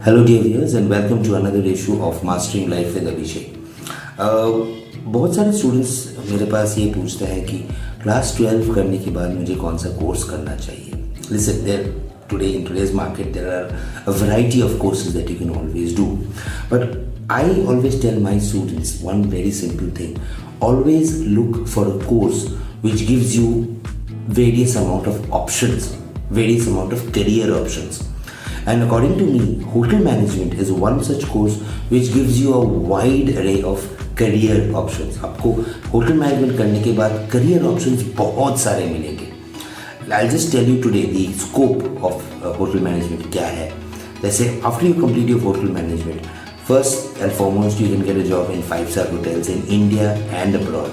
Hello dear viewers and welcome to another issue of Mastering Life with Abhishek. बहुत सारे students मेरे पास ये पूछते हैं कि क्लास 12 करने के बाद मुझे कौन सा कोर्स करना चाहिए. Listen, in today's market there are a variety of courses that you can always do. But I always tell my students one very simple thing. Always look for a course which gives you various amount of options, various amount of career options. And according to me, hotel management is one such course which gives you a wide array of career options. आपको hotel management करने के बाद career options बहुत सारे मिलेंगे. I'll just tell you today the scope of hotel management क्या है. जैसे after you complete your hotel management, first and foremost you can get a job in 5-star hotels in India and abroad.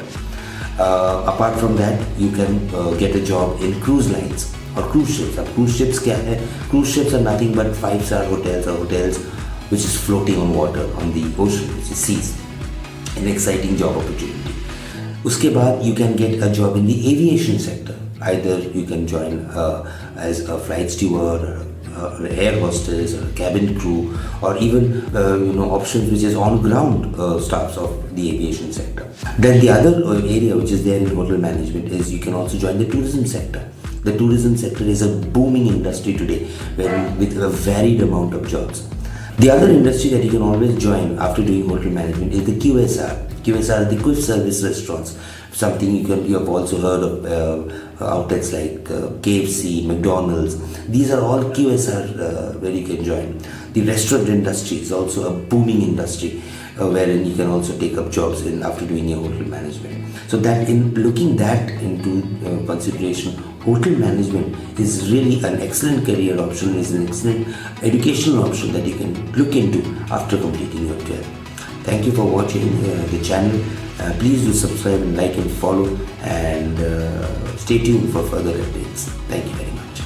Apart from that, you can get a job in cruise lines. और cruise ships. अब cruise ships क्या है? Cruise ships are nothing but 5-star hotels or hotels which is floating on water on the ocean, which is seas. An exciting job opportunity. उसके बाद you can get a job in the aviation sector. Either you can join as a flight steward, or air hostess, or cabin crew, or even options which is on ground staffs of the aviation sector. Then the other area which is there in hotel management is you can also join the tourism sector. The tourism sector is a booming industry today with a varied amount of jobs. The other industry that you can always join after doing hotel management is the QSR. QSR are the quick service restaurants. Something you have also heard of outlets like KFC, McDonald's. These are all QSR where you can join. The restaurant industry is also a booming industry wherein you can also take up jobs after doing your hotel management. So that in looking that into consideration, hotel management is really an excellent career option, is an excellent educational option that you can look into after completing your 12. Thank you for watching the channel. Please do subscribe and like and follow, and stay tuned for further updates. Thank you very much.